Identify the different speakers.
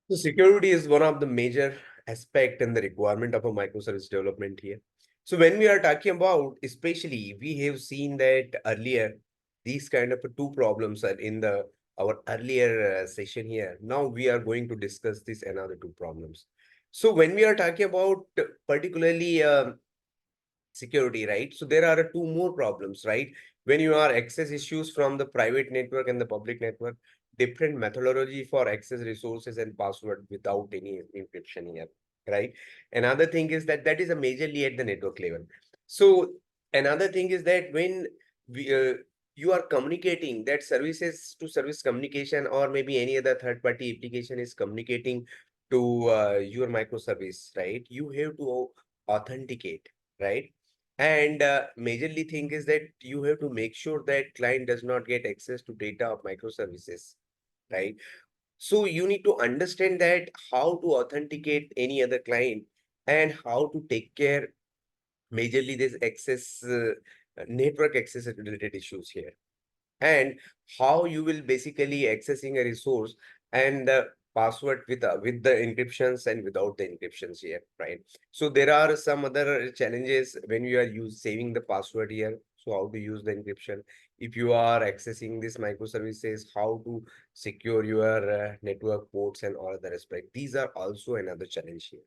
Speaker 1: So security is one of the major aspect and the requirement of a microservice development here. So when we are talking about, especially we have seen that earlier, these kind of two problems are in the our earlier session here. Now we are going to discuss this another two problems. So when we are talking about particularly security, right? So there are two more problems, right? When you are access issues from the private network and the public network, different methodology for access resources and password without any encryption here, right? Another thing is that that is a majorly at the network level. So another thing is that when we, you are communicating that services to service communication or maybe any other third party application is communicating to your microservice, right? You have to authenticate, right? And majorly thing is that you have to make sure that client does not get access to data of microservices, right? So you need to understand that how to authenticate any other client and how to take care majorly this access network access related issues here, and how you will basically accessing a resource and the password with the encryptions and without the encryptions here, right? So there are some other challenges when you are saving the password here. So how to use the encryption if you are accessing this microservices, how to secure your network ports and all other aspect. These are also another challenge here.